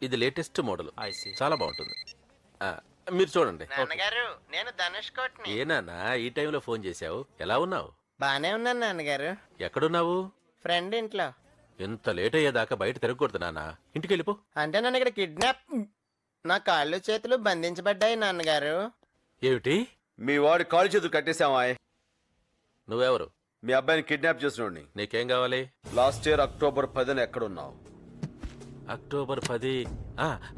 ఇది latest model చాలా బాగుంటుంది. మీరు చూడండి. నాన్నగారు నేను ధనుష్ కోట్ని. ఏనానా ఈ టైంలో ఫోన్ చేశావు? ఎలా ఉన్నావు? బానే ఉన్నాను నాన్నగారు. ఎక్కడున్నావు? ఫ్రెండ్ ఇంట్లో. ఎంత లేట్ అయ్యేదాకా బయట తిరగకూడదు నాన్న. ఇంటికి వెళ్ళిపో. అంటే నన్ను ఇక్కడ కిడ్నాప్, నా కాళ్ళు చేతులు బంధించబడ్డాయి నాన్నగారు. ఏమిటి? మీ వాడి కాలు చేతులు కట్టేశామా? నువ్వెవరు? మీ అబ్బాయిని కిడ్నాప్ చేసినోడిని. నీకేం కావాలి? లాస్ట్ ఇయర్ అక్టోబర్ 10న ఎక్కడున్నావు? అక్టోబర్ 10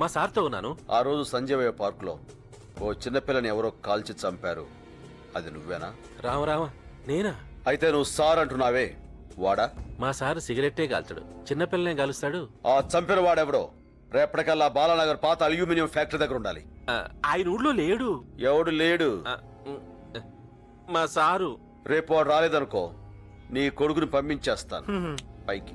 మా సార్తో ఉన్నాను. ఆ రోజు సంజయ్ పార్క్ లో ఓ చిన్నపిల్లని ఎవరో కాల్చి చంపారు. అది నువ్వేనా? రామ నేనా? అయితే నువ్వు సార్ అంటున్నావే, వాడా? మా సార్ సిగరెట్టే కాల్చడు, చిన్నపిల్లనే కాలుస్తాడు. ఆ చంపిన వాడెవడో రేపటికల్లా బాలానగర్ పాత అల్యూమినియం ఫ్యాక్టరీ దగ్గర ఉండాలి. ఆయన ఊళ్ళో లేడు. ఎవడు లేడు? మా సారు. రేపు వాడు రాలేదనుకో, నీ కొడుకుని పంపించేస్తాను పైకి.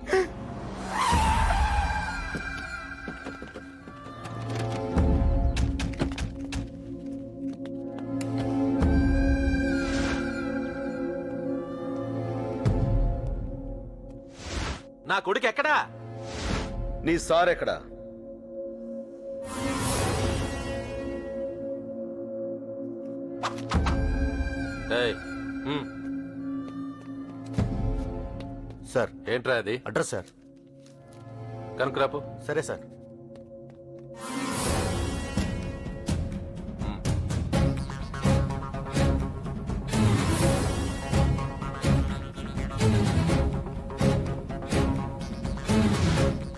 నా కొడుకు ఎక్కడా? నీ సార్ ఎక్కడా? సార్ ఏంట్రా అది? Address sir. కనుకరాపు. సరే సార్.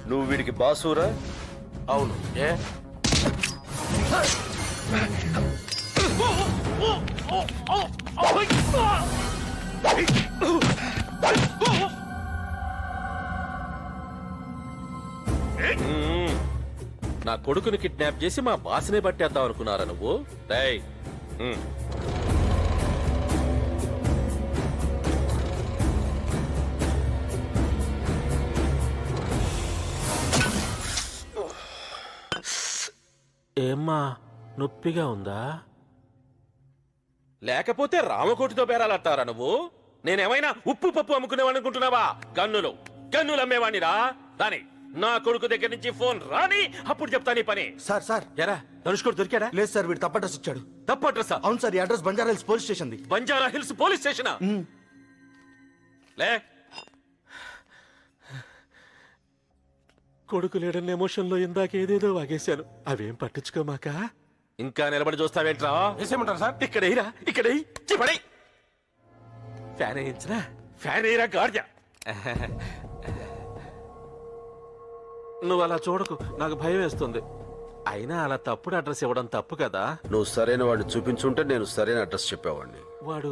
నువ్వు వీడికి బాసురా? అవును. ఏ నా కొడుకుని కిడ్నాప్ చేసి మా బాస్నే పట్టేద్దాం అనుకున్నారా నువ్వు? రేయ్, ఏమ్మా నొప్పిగా ఉందా? లేకపోతే రామకోటితో బేరాలంటారా నువ్వు? నేనేమైనా ఉప్పు పప్పు అమ్ముకునేవాడినుకుంటున్నావా? గన్నులు అమ్మేవాణిరా. రాని నా కొడుకు దగ్గర నుంచి ఫోన్ రాని, అప్పుడు చెప్తా నీ పని. సార్ సార్ ఎరా ధనుష్ కొడు దొరికాడా? లేదు సార్, వీడు తప్ప అడ్రస్ ఇచ్చాడు. తప్పు అడ్రస్? అవును సార్, ఈ address Banjara Hills police station. Banjara Hills police స్టేషనా? లే, కొడుకు లేడన్న ఎమోషన్ లో ఇందాక ఏదేదో వాగేశాను. అవేం పట్టించుకోమాక. ఇంకా నిలబడి చూస్తావేంట్రా? వేసేయమంటారు సార్? ఇక్కడ ఫ్యాన్ వేయించరా? ఫ్యాన్ వేయరా గార్జా. నువ్వు అలా చూడకు, నాకు భయం వేస్తుంది. అయినా అలా తప్పుడు అడ్రస్ ఇవ్వడం తప్పు కదా. నువ్వు సరైన వాడిని చూపించుంటే నేను సరైన అడ్రస్ చెప్పేవాడిని. వాడు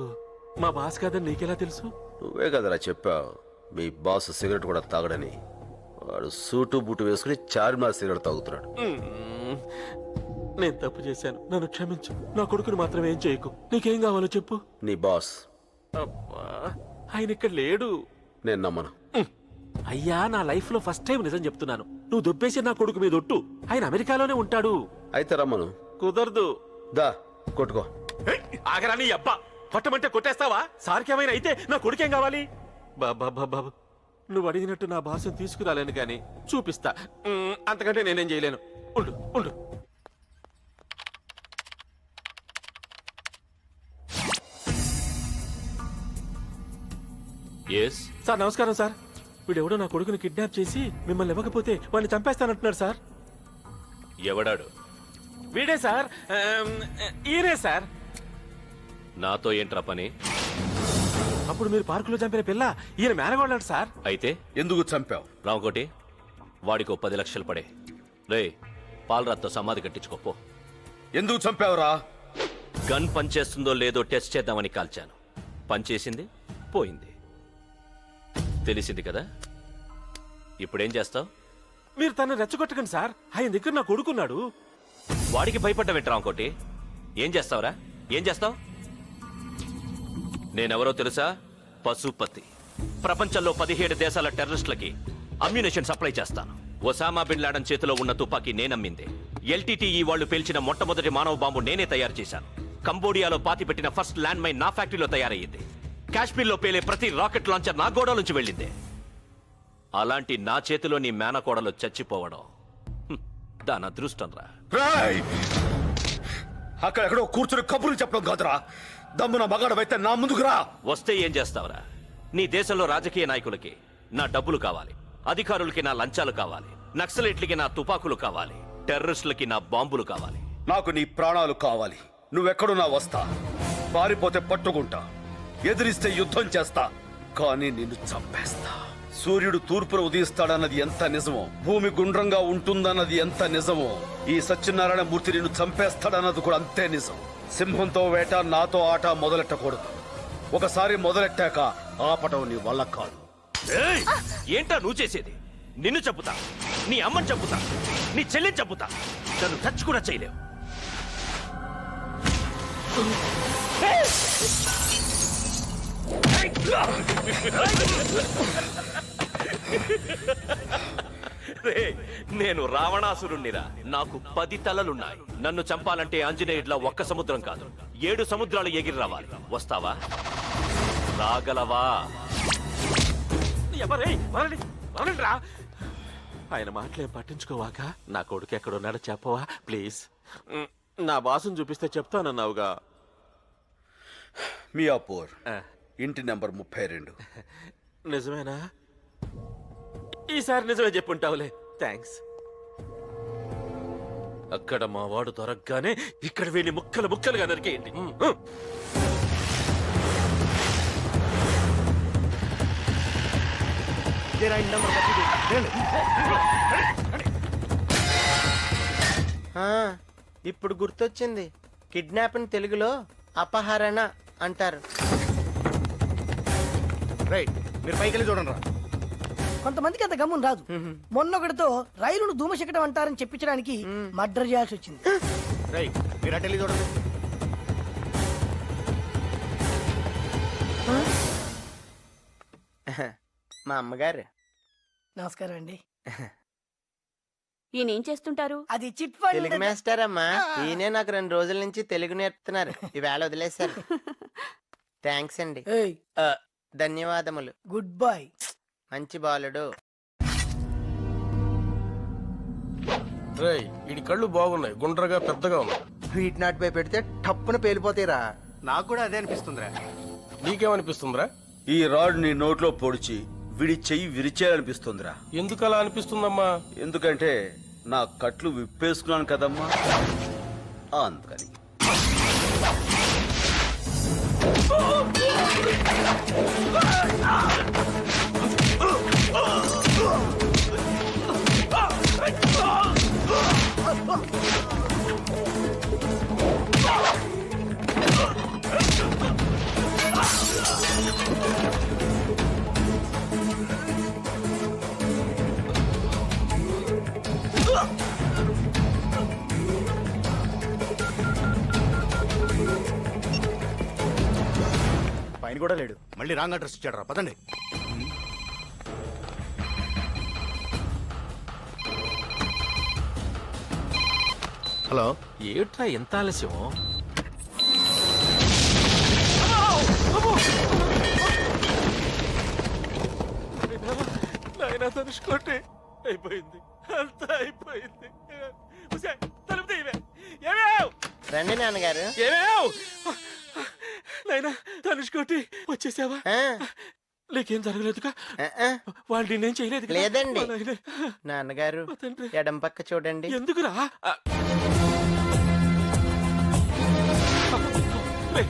మా బాస్ కాదని నీకెలా తెలుసు? నువ్వే కదరా చెప్పావు మీ బాస్ సిగరెట్ కూడా తాగడని. వాడు సూటు బూటు వేసుకుని చార్మినార్ సిగరెట్ తాగుతున్నాడు. నేను తప్పు చేశాను, నన్ను క్షమించు. నా కొడుకుని మాత్రం ఏం చేయకు. నీకేం కావాలో చెప్పు. నీ బాస్ అబ్బా, ఆయన ఇక్కడ లేడు. నేను నమ్మను. అయ్యా, నా లైఫ్ లో ఫస్ట్ టైం నిజం చెప్తున్నాను. నువ్వు దొబ్బేసి నా కొడుకు మీద ఒట్టు. ఆయన అమెరికాలోనే ఉంటాడు. అయితే రమ్మను. కుదరదు. దా కొట్టుకో. ఆగరా నీ అబ్బా. కొట్టమంటే కొట్టేస్తావా? సార్కేమైనా అయితే నా కొడుకేం కావాలి? బాబా, నువ్వు అడిగినట్టు నా భాషను తీసుకురాలేను కానీ చూపిస్తా. అంతకంటే నేనేం చేయలేను. ఉండు. సార్ నమస్కారం సార్. వీడెవడో నా కొడుకుని కిడ్నాప్ చేసి మిమ్మల్ని ఇవ్వకపోతే వాడిని చంపేస్తానంటున్నాడు సార్. ఎవడాడు? వీడే సార్. ఈయనే సార్. నాతో ఏంట్రా పని? అప్పుడు మీరు పార్కులో చంపిన పిల్ల ఈయన మేనగోళ్ళాడు సార్. అయితే ఎందుకు చంపావు? రామకోటి, వాడికో 10 లక్షలు పడే. రే, పాలరాత్తో సమాధి కట్టించుకోపో. ఎందుకు చంపావురా? గన్ పనిచేస్తుందో లేదో టెస్ట్ చేద్దామని కాల్చాను. పనిచేసింది, పోయింది. తెలిసింది కదా. ఇప్పుడేం చేస్తావు? మీరు తనని రెచ్చగొట్టకండి సార్. ఆయన దగ్గర నా కొడుకున్నాడు. వాడికి భయపడ్డావేంటి రామకోటి? ఏం చేస్తావురా? ఏం చేస్తావు? నేనెవరో తెలుసా? పశుపతి. ప్రపంచంలో 17 దేశాల టెర్రరిస్టులకి అమ్యునేషన్ సప్లై చేస్తాను. ఒసామా బిన్ లాడెన్ చేతిలో ఉన్న తుపాకీ నేనమ్మింది. ఎల్టీటీఈ వాళ్ళు పేల్చిన మొట్టమొదటి మానవ బాంబు నేనే తయారు చేశాను. కంబోడియాలో పాతిపెట్టిన ఫస్ట్ ల్యాండ్ మైన్ నా ఫ్యాక్టరీలో తయారయ్యింది. కాశ్మీర్లో పేలే ప్రతి రాకెట్ లాంచర్ నా గోడ నుంచి వెళ్ళింది. అలాంటి నా చేతిలో నీ మేనకోడలు చచ్చిపోవడం దాని అదృష్టం రా. రాయ్ అక్కడెక్కడో కూర్చుని కబుర్లు చెప్పడం కాదురా, దమ్మున మగాడవైతే నా ముందుకు రా. వస్తే ఏం చేస్తావురా? నీ దేశంలో రాజకీయ నాయకులకి నా డబ్బులు కావాలి, అధికారులకి నా లంచాలు కావాలి, నక్సలైట్లకి నా తుపాకులు కావాలి, టెర్రరిస్టులకి నా బాంబులు కావాలి. నాకు నీ ప్రాణాలు కావాలి. నువ్వెక్కడున్నా వస్తా, పారిపోతే పట్టుకుంటా, ఎదిరిస్తే యుద్ధం చేస్తా, కానీ నిన్ను చంపేస్తా. సూర్యుడు తూర్పున ఉదయిస్తాడన్నది ఎంత నిజమో, భూమి గుండ్రంగా ఉంటుందన్నది ఎంత నిజమో, ఈ సత్యనారాయణ మూర్తి నిన్ను చంపేస్తాడన్నది కూడా అంతే నిజం. సింహంతో వేట, నాతో ఆట మొదలెట్టకూడదు. ఒకసారి మొదలెట్టాక ఆపటం నీ వల్ల కాదు. ఏయ్! ఏంటా నువ్వు చేసేది? నిన్ను చంపుతా, నీ అమ్మని చంపుతా, నీ చెల్లిని చంపుతా, నన్ను టచ్ కూడా చేయలేవు. రే, నేను రావణాసురుణ్ణిరా. నాకు 10 తలలున్నాయి. నన్ను చంపాలంటే ఆంజనేయుడిలా ఒక్క సముద్రం కాదు, 7 సముద్రాలు ఎగిరి రావాలి. వస్తావా? రాగలవా? ఎవరే రా. ఆయన మాటలేం పట్టించుకోవాక నా కొడుకు ఎక్కడున్నాడో చెప్పవా ప్లీజ్. నా బాసుని చూపిస్తే చెప్తానన్నావుగా. మియాపూర్, ఆ, ఇంటి నెంబర్ 32. నిజమేనా? ఈసారి నిజమే చెప్పుంటావులే. థ్యాంక్స్. అక్కడ మా వాడు దొరకగానే ఇక్కడ వీళ్ళని ముక్కలు ముక్కలుగా నరికేయండి. ఆ, ఇప్పుడు గుర్తొచ్చింది. కిడ్నాప్ తెలుగులో అపహరణ అంటారు. రైట్, మీరు పైకి వెళ్ళి చూడండి రా. కొంతమందికి అంత గమ్మున రాదు. మొన్నొకటితో రైలును ధూమశకటం అంటారని చెప్పించడానికి మర్డర్ చేయాల్సి వచ్చింది. రైట్, మీరు అటు వెళ్ళి చూడండి. మా అమ్మగారు. నమస్కారం అండి. ఈయనేం చేస్తుంటారు? అది చిట్ ఫండ్. తెలుగు మాస్టర్ అమ్మా. ఈయనే నాకు 2 రోజుల నుంచి తెలుగు నేర్పుతున్నారు. ఈవేళ వదిలేశారు. థ్యాంక్స్ అండి. ఏయ్, ధన్యవాదములు. Good bye. మంచి బాలుడు. రేయ్, వీడి కళ్ళు బాగున్నాయి, గుండ్రగా పెద్దగా ఉన్నాయి. వీటి నాటిపై పెడితే టప్పున పేలిపోతాయిరా. నాకు కూడా అదే అనిపిస్తుందిరా. నీకేమనిపిస్తుందిరా? ఈ రాడ్ నీ నోట్లో పొడిచి విడి చెయ్యి విరిచేయాలనిపిస్తుందిరా. ఎందుకు అలా అనిపిస్తుందమ్మా? ఎందుకంటే నా కట్లు విప్పేసుకున్నాను కదమ్మా, అందుకని. పైన కూడా లేడు, మళ్ళీ రాంగ్ అడ్రస్ ఇచ్చాడు రా. పదండి. హలో, ఏట్రా ఎంత ఆలస్యం? నాయనా తనుచుకోండి. అయిపోయింది, అంతా అయిపోయింది. ఉసేయ్, తలుపు తీయవే. ఏమేవ్? రండి నాన్నగారు. ఏమేవ్? నాయనా తనుచుకోండి, వచ్చేసావా? ఆ, నీకేం జరగలేదుగా? ఆ. వాళ్ళు నేనేం చేయలేదు. లేదండి. నాన్నగారు మా తండ్రి. ఎడం పక్క చూడండి. ఎందుకురా?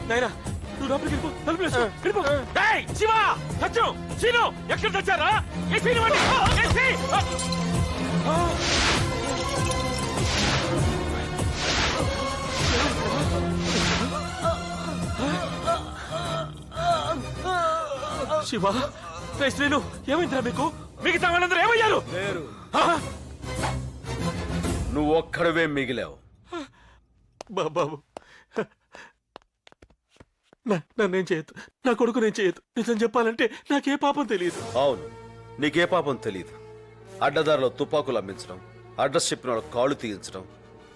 నాయనా నువ్వు లోపలికి వెళ్ళిపో, తలుపులు వేసుకో, వెళ్ళిపో. ఏయ్, శివ, సత్యం, శీను, ఎక్కడ తెచ్చారా? ఏ శీను వండి, ఏ శీ! శివ, రే శ్రీను, ఏమైందిరా మీకు? మిగతా వాళ్ళందరూ ఏమయ్యారు? ఆ? నువ్వు ఒక్కడవే మిగిలావు. బాబు, నన్నేం చేయొద్దు, నా కొడుకు నేను చేయొద్దు. నిజం చెప్పాలంటే నాకే పాపం తెలియదు. అవును, నీకే పాపం తెలీదు. అడ్డదారిలో తుపాకులు అమ్మించడం, అడ్రస్ చెప్పిన వాళ్ళ కాళ్ళు తీయించడం,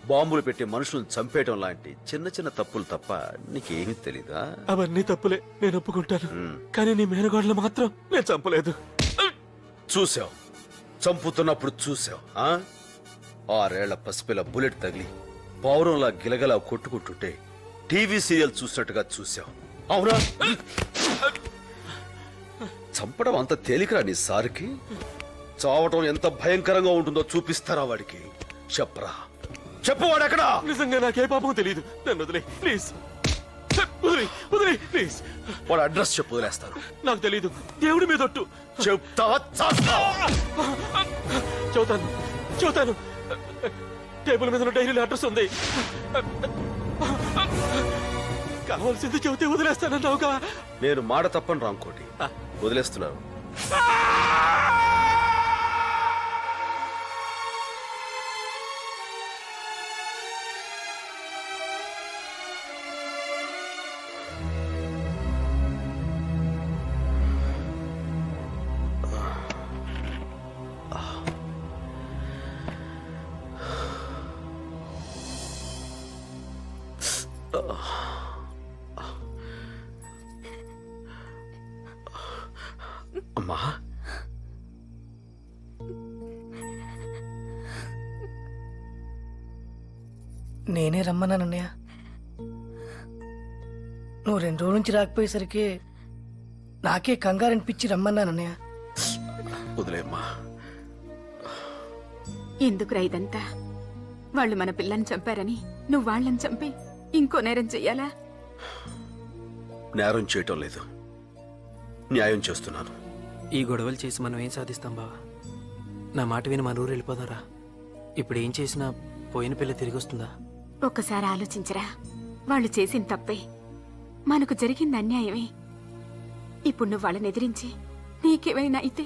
బాంబులు పెట్టి మనుషులను చంపేయడం లాంటి చిన్న చిన్న తప్పులు తప్ప నీకేమీ తెలీదా? అవన్నీ తప్పులే, నేను ఒప్పుకుంటాను. కానీ నీ మేనగోడలు మాత్రం నేను చంపలేదు. చూసావు, చంపుతున్నప్పుడు చూసావు. 6 ఏళ్ల పసిపిల్ల బుల్లెట్ తగిలి పౌరంలా గిలగలా కొట్టుకుంటుంటే టీవీ సీరియల్ చూసినట్టుగా చూసాం అవునా? చంపడం అంత తేలికరా నీ సార్కి? చావటం ఎంత భయంకరంగా ఉంటుందో చూపిస్తారా వాడికి? చెప్పరా, చెప్పు వాడెక్కడా? నిజంగా నాకే పాపం తెలియదు. నన్ను వదిలే ప్లీజ్. వదిలే ప్లీజ్. వాడు అడ్రస్ చెప్పు, వదిలేస్తాను. నాకు తెలీదు. దేవుడి మీద ఒట్టు. చెప్తావా చేస్తావా? చెబుతాను. టేబుల్ మీద ఉన్న డైరీలో అడ్రస్ ఉంది. కావాల్సింది చెబితే వదిలేస్తానన్నావుగా. నేను మాట తప్పని రాంకోటి, వదిలేస్తున్నాను. అమ్మా, నేనే రమ్మన్నానన్నయ్య. నువ్వు 2 రోజుల నుంచి రాకపోయేసరికి నాకే కంగారనిపించి రమ్మన్నానన్నయ్య. వదిలేమ్మా. ఎందుకురా ఇదంతా? వాళ్ళు మన పిల్లని చంపారని నువ్వు వాళ్ళని చంపి ఇంకో నేరం చెయ్యాలా? నేరం చేయటం లేదు, న్యాయం చేస్తున్నాను. ఈ గొడవలు చేసి మనం ఏం సాధిస్తాం బావా? నా మాట విని మన ఊరు వెళ్ళిపోదారా? ఇప్పుడు ఏం చేసినా పోయిన పిల్ల తిరిగి వస్తుందా? ఒక్కసారి ఆలోచించరా. వాళ్ళు చేసిన తప్పే, మనకు జరిగింది అన్యాయమే. ఇప్పుడు నువ్వు వాళ్ళని ఎదిరించి నీకేమైనా అయితే?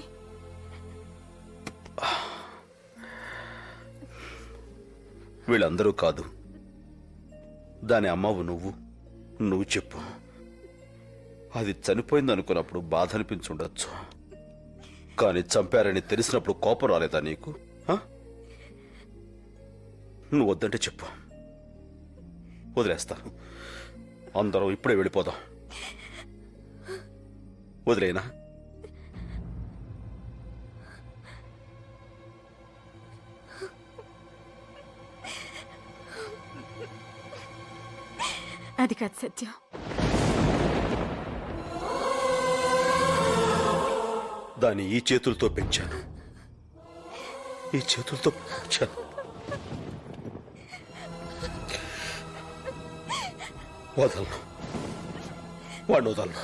వీళ్ళందరూ కాదు, దాని అమ్మవు నువ్వు చెప్పు. అది చనిపోయింది అనుకున్నప్పుడు బాధ అనిపించుండొచ్చు, కానీ చంపారని తెలిసినప్పుడు కోపం రాలేదా నీకు? నువ్వు వద్దంటే చెప్పు, వదిలేస్తాను. అందరం ఇప్పుడే వెళ్ళిపోదాం. వదిలేనా? అది కాదు సత్యం. దాన్ని ఈ చేతులతో పెంచాను, ఈ చేతులతో పెంచాను. వదలను, వాడిని వదలను.